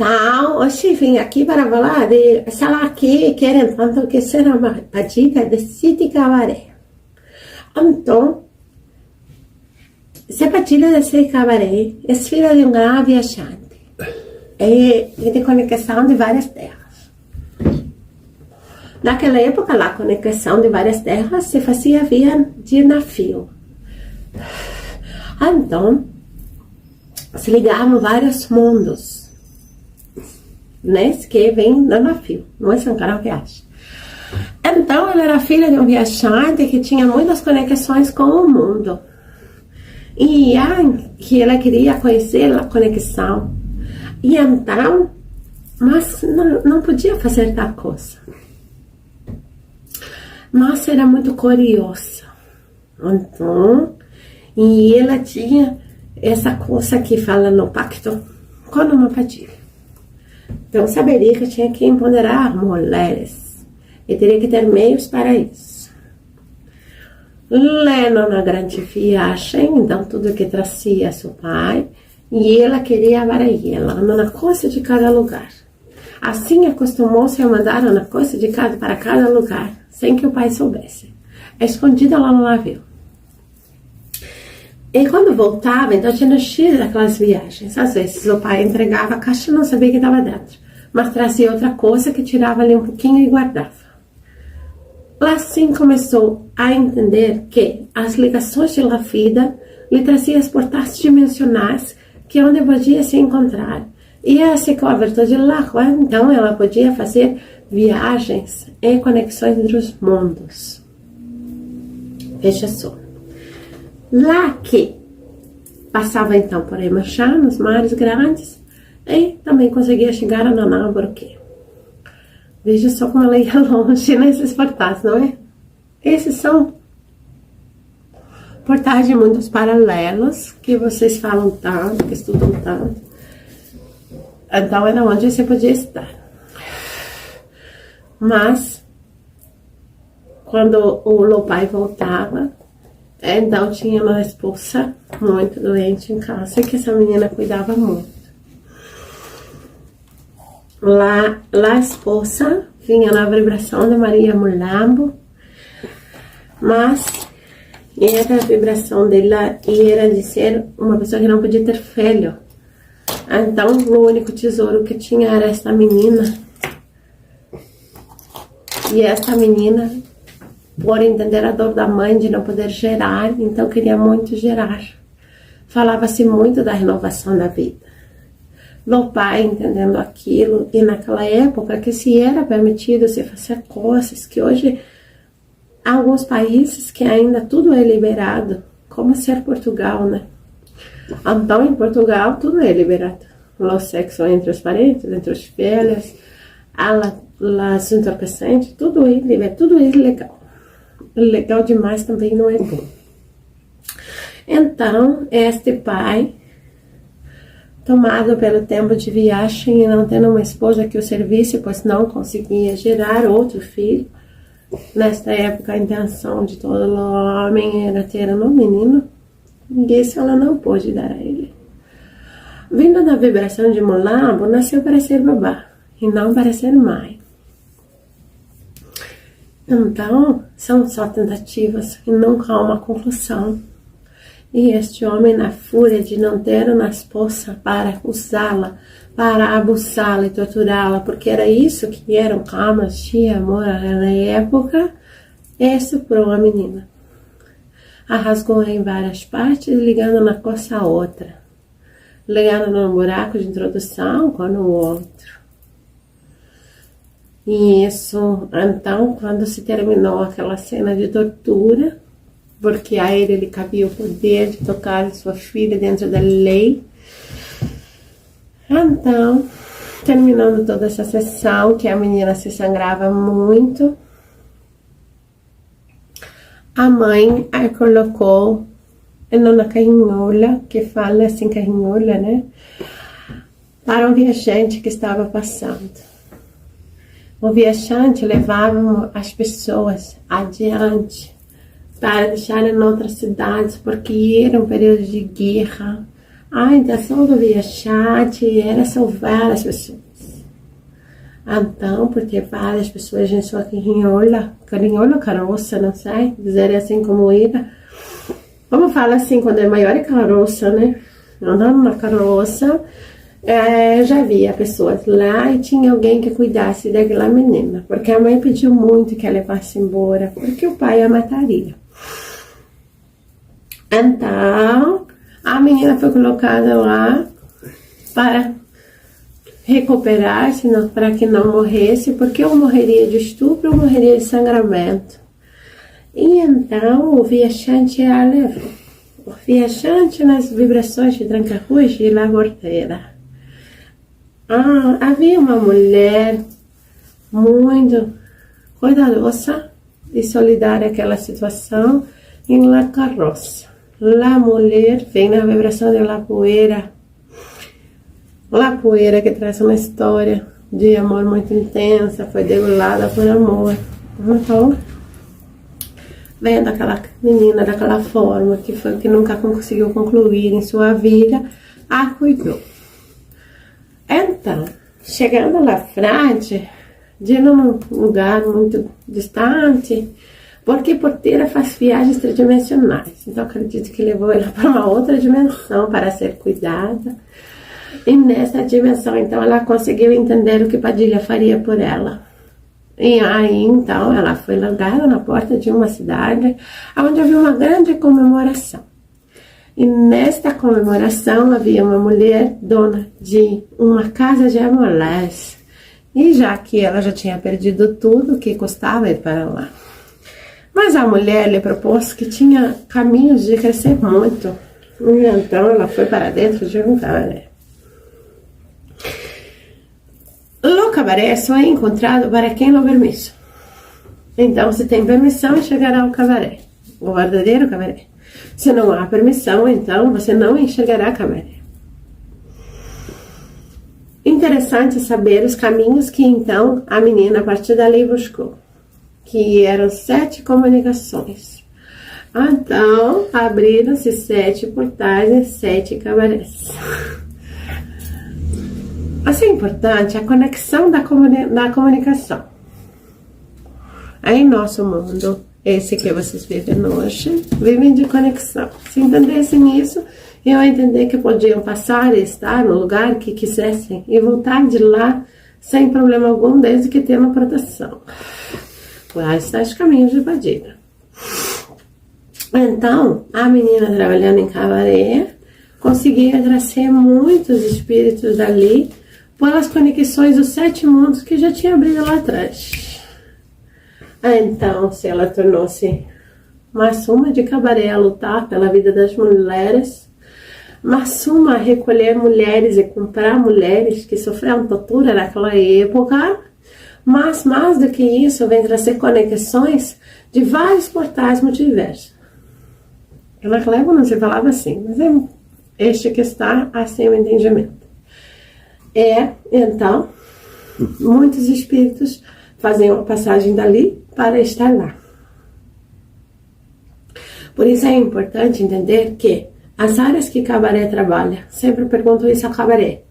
Então, hoje vim aqui para falar de se ela aqui querem tanto que será uma partida de City Cabaré. Então, essa partida de City Cabaré é filha de um grande viajante e de conexão de várias terras. Naquela época, a conexão de várias terras se fazia via de navio. Então, se ligavam vários mundos, né, que vem no navio, não é só um cara viagem. Então, ela era filha de um viajante que tinha muitas conexões com o mundo. E que ela queria conhecer a conexão. E então, mas não podia fazer tal coisa. Mas era muito curiosa. Então, e ela tinha essa coisa que fala no pacto com uma padilha. Então, saberia que tinha que empoderar mulheres e teria que ter meios para isso. Lendo na grande viagem, então tudo que trazia seu pai, e ela queria ela uma coisa de cada lugar. Assim acostumou-se a mandar uma coisa de para cada lugar, sem que o pai soubesse, escondida lá no navio. E quando voltava, então tinha cheio daquelas viagens. Às vezes o pai entregava a caixa e não sabia o que estava dentro, mas trazia outra coisa que tirava ali um pouquinho e guardava. Assim começou a entender que as ligações da vida lhe traziam portais dimensionais que é onde podia se encontrar. E assim com a virtude lá, então ela podia fazer viagens e conexões entre os mundos. Veja só. Lá que passava então por Iemanjá, nos mares grandes, e também conseguia chegar a Nanamburque. Veja só como ela ia longe nesses portais, não é? Esses são portais de mundos paralelos que vocês falam tanto, que estudam tanto. Então era onde você podia estar. Mas quando o Lopai voltava, então tinha uma esposa muito doente em casa que essa menina cuidava muito. Lá a esposa vinha na vibração de Maria Mulambo, mas era a vibração dela e era de ser uma pessoa que não podia ter filho. Então o único tesouro que tinha era esta menina. E esta menina, por entender a dor da mãe de não poder gerar, então queria muito gerar. Falava-se muito da renovação da vida. Meu pai entendendo aquilo, e naquela época que se era permitido se fazer coisas que hoje há alguns países que ainda tudo é liberado, como ser Portugal, né? Então em Portugal tudo é liberado. O sexo entre os parentes, entre os filhos, as entorpecentes, tudo é liberado, tudo é legal. Legal demais também não é bom. Então, este pai, tomado pelo tempo de viagem e não tendo uma esposa que o servisse, pois não conseguia gerar outro filho. Nesta época, a intenção de todo homem era ter um menino, e isso ela não pôde dar a ele. Vindo da vibração de Mulambo, nasceu para ser babá, e não para ser mãe. Então, são só tentativas e nunca há uma conclusão. E este homem, na fúria de não ter uma esposa para usá-la, para abusá-la e torturá-la, porque era isso que eram camas de amor na época, estuprou a menina. A rasgou em várias partes, ligando uma coisa a outra. Ligando num buraco de introdução com o outro. E isso, então, quando se terminou aquela cena de tortura, porque a ele lhe cabia o poder de tocar sua filha dentro da lei. Então, terminando toda essa sessão, que a menina se sangrava muito, a mãe a colocou em uma carrinhola, que fala assim, carrinhola, né? Para um viajante que estava passando. O viajante levava as pessoas adiante para deixar em outras cidades, porque era um período de guerra, A intenção do viajante era salvar as pessoas. Então, por ter várias pessoas em sua carrinhola, carroça, não sei, dizer assim como era. Vamos falar assim, quando é maior é carroça, né? Andando na carroça, já havia pessoas lá e tinha alguém que cuidasse daquela menina. Porque a mãe pediu muito que ela levasse embora, porque o pai a mataria. Então, a menina foi colocada lá para recuperar-se, para que não morresse, porque ou morreria de estupro ou morreria de sangramento. E então o viajante a levou. O viajante nas vibrações de Tranca-Rua e La Gorteira. Havia uma mulher muito cuidadosa e solidária àquela situação em La Carroça. A mulher vem na vibração de La Poeira. La Poeira, que traz uma história de amor muito intensa, foi degolada por amor. Então, vendo aquela menina daquela forma, que nunca conseguiu concluir em sua vida, a cuidou. Então, chegando lá frente, de um lugar muito distante, porque Porteira faz viagens tridimensionais. Então, acredito que levou ela para uma outra dimensão para ser cuidada. E nessa dimensão, então, ela conseguiu entender o que Padilha faria por ela. E aí, então, ela foi largada na porta de uma cidade onde havia uma grande comemoração. E nesta comemoração havia uma mulher dona de uma casa de amolés. E já que ela já tinha perdido tudo, que custava ir para lá. Mas a mulher lhe propôs que tinha caminhos de crescer muito. E então ela foi para dentro de um cabaré. O cabaré só é encontrado para quem não permisso. Então, se tem permissão, chegará ao cabaré, o verdadeiro cabaré. Se não há permissão, então você não enxergará cabaré. Interessante saber os caminhos que então a menina a partir dali buscou, que eram 7 comunicações. Então, abriram-se 7 portais e 7 cabarés. Assim, é importante a conexão da comunicação. Em nosso mundo, esse que vocês vivem hoje, vivem de conexão. Se entendessem isso, iam entender que podiam passar e estar no lugar que quisessem e voltar de lá sem problema algum, desde que tenham proteção. Lá está os caminhos de Padilha. Então, a menina trabalhando em cabaré conseguia trazer muitos espíritos dali pelas conexões dos 7 mundos que já tinha abrido lá atrás. Então, se ela tornou-se mais uma de cabaré a lutar pela vida das mulheres, mais uma a recolher mulheres e comprar mulheres que sofreram tortura naquela época, mas mais do que isso, vem trazer conexões de vários portais multiversos. Naquela época não se falava assim, mas é este que está assim o entendimento. Então, muitos espíritos fazem uma passagem dali para estar lá. Por isso é importante entender que as áreas que cabaré trabalha, sempre pergunto isso a cabaré.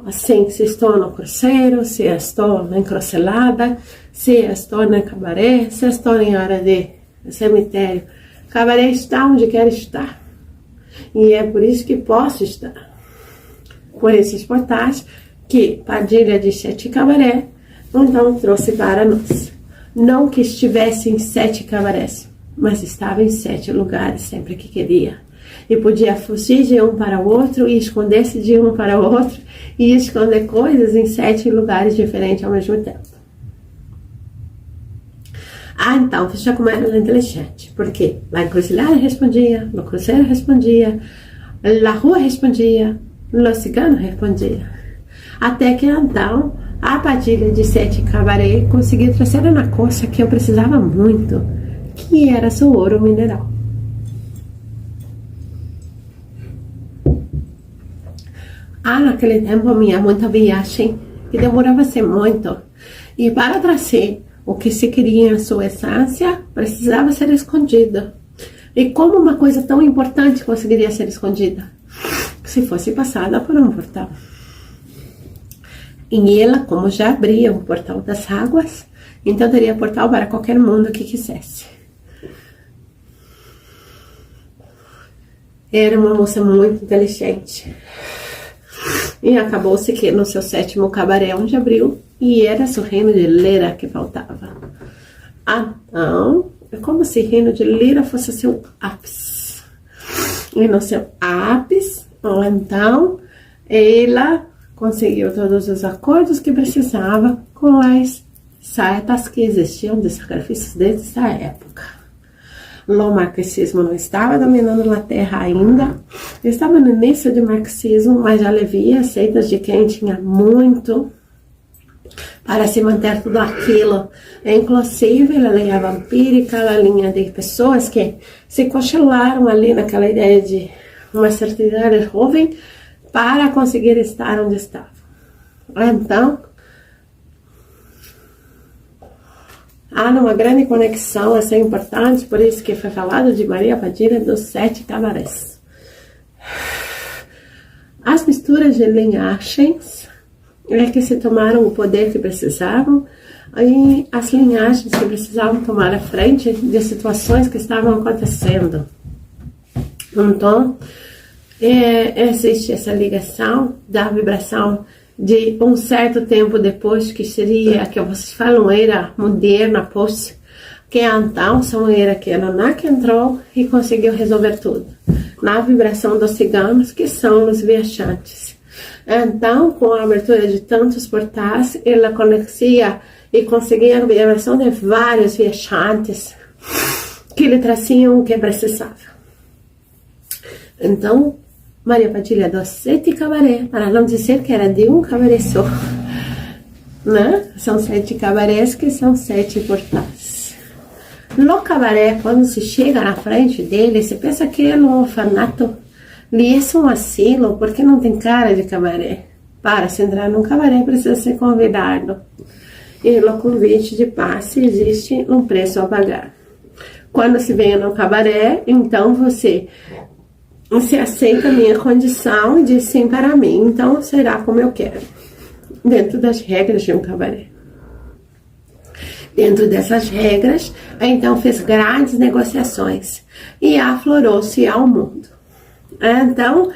Assim, se estou no cruzeiro, se estou na encruzilhada, se estou no cabaré, se estou em área de cemitério. Cabaré está onde quer estar. E é por isso que posso estar. Por esses portais que Padilha de 7 cabaré, então trouxe para nós. Não que estivesse em 7 cabarés, mas estava em 7 lugares sempre que queria. E podia fugir de um para o outro e esconder-se de um para o outro e esconder coisas em 7 lugares diferentes ao mesmo tempo. Então, veja como era inteligente. Porque lá encruzilhada respondia, no cruzeiro respondia, na rua respondia, no cigano respondia. Até que então, a Padilha de 7 cabaré conseguiu trazer uma coisa que eu precisava muito, que era seu ouro mineral. Naquele tempo, minha muita viagem, que demorava-se muito. E para trazer o que se queria em sua essência, precisava ser escondido. E como uma coisa tão importante conseguiria ser escondida? se fosse passada por um portal. E ela, como já abria o portal das águas, então teria portal para qualquer mundo que quisesse. Era uma moça muito inteligente. E acabou-se que no seu 7º cabaré, onde abriu, e era seu reino de Lira que faltava. Então, é como se o reino de Lira fosse seu ápice. E no seu ápice, então, ela conseguiu todos os acordos que precisava com as saitas que existiam de sacrifícios desde essa época. O marxismo não estava dominando a terra ainda, estava no início do marxismo, mas já havia seitas de quem tinha muito para se manter tudo aquilo. Inclusive, a linha vampírica, a linha de pessoas que se congelaram ali naquela ideia de uma certa idade jovem para conseguir estar onde estavam. Então, há uma grande conexão, essa é importante, por isso que foi falado de Maria Padilha dos 7 cabarés. As misturas de linhagens é que se tomaram o poder que precisavam, e as linhagens que precisavam tomar a frente de situações que estavam acontecendo. Então, existe essa ligação da vibração de um certo tempo depois, que seria, que vocês falam, era moderna, pois, que então são era que Anunnaki entrou e conseguiu resolver tudo. Na vibração dos ciganos, que são os viajantes. Então, com a abertura de tantos portais, ela conhecia e conseguia a vibração de vários viajantes que lhe traziam o que precisava. Então, Maria Padilha dos 7 cabarés, para não dizer que era de um cabaré só, né? São 7 cabarés que são 7 portais. No cabaré, quando se chega na frente dele, se pensa que é um orfanato, e é um asilo, porque não tem cara de cabaré. Para se entrar num cabaré, precisa ser convidado. E no convite de passe existe um preço a pagar. Quando se vem no cabaré, então você aceita a minha condição e diz sim para mim, então será como eu quero, dentro das regras de um cabaré. Dentro dessas regras, então fez grandes negociações e aflorou-se ao mundo. Então,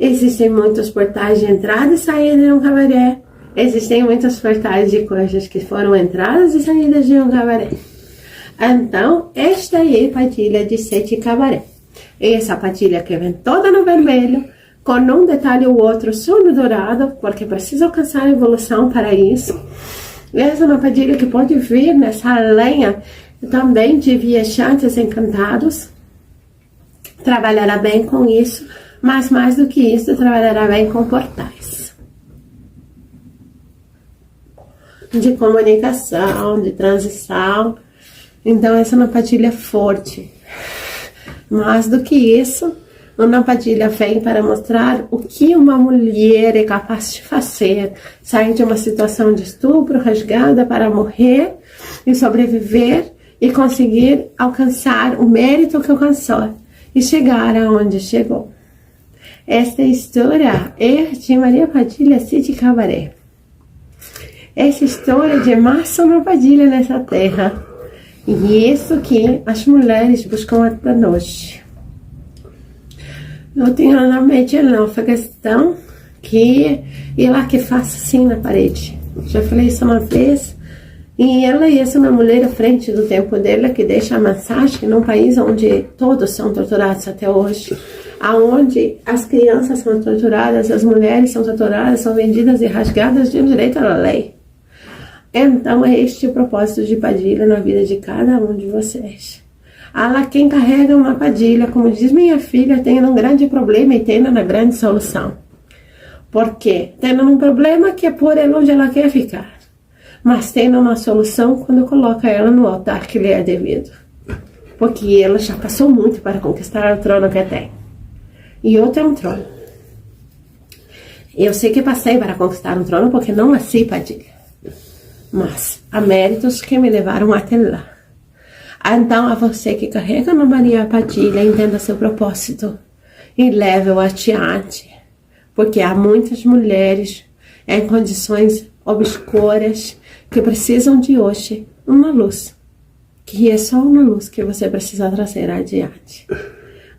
existem muitos portais de entrada e saída de um cabaré, existem muitos portais de coisas que foram entradas e saídas de um cabaré. Então, esta é a Padilha de 7 cabaré. Essa Padilha que vem toda no vermelho, com um detalhe ou outro só no dourado, porque precisa alcançar a evolução para isso. Essa é uma Padilha que pode vir nessa lenha também de viajantes encantados. Trabalhará bem com isso, mas mais do que isso, trabalhará bem com portais. De comunicação, de transição. Então, essa é uma Padilha forte. Mais do que isso, uma Padilha vem para mostrar o que uma mulher é capaz de fazer. Sair de uma situação de estupro, rasgada para morrer e sobreviver e conseguir alcançar o mérito que alcançou e chegar aonde chegou. Esta história é de Maria Padilha de Cabaré. Essa história de mais uma Padilha nessa terra. E isso que as mulheres buscam até hoje. Eu tenho na mente não, a questão que ela que faz assim na parede. Já falei isso uma vez. E ela é uma mulher à frente do tempo dela que deixa a mensagem num país onde todos são torturados até hoje. Aonde as crianças são torturadas, as mulheres são torturadas, são vendidas e rasgadas de direito à lei. Então é este o propósito de Padilha na vida de cada um de vocês. Ela quem carrega uma Padilha, como diz minha filha, tem um grande problema e tem uma grande solução. Por quê? Tem um problema que é por ela onde ela quer ficar. Mas tem uma solução quando coloca ela no altar que lhe é devido. Porque ela já passou muito para conquistar o trono que tem. E eu tenho um trono. Eu sei que passei para conquistar um trono porque não nasci Padilha. Mas há méritos que me levaram até lá. Então, a você que carrega uma Maria Padilha, entenda seu propósito e leve-o adiante. Porque há muitas mulheres em condições obscuras que precisam de hoje uma luz. Que é só uma luz que você precisa trazer adiante.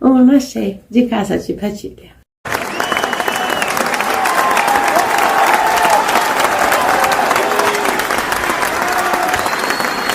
Um axé de Casa de Padilha.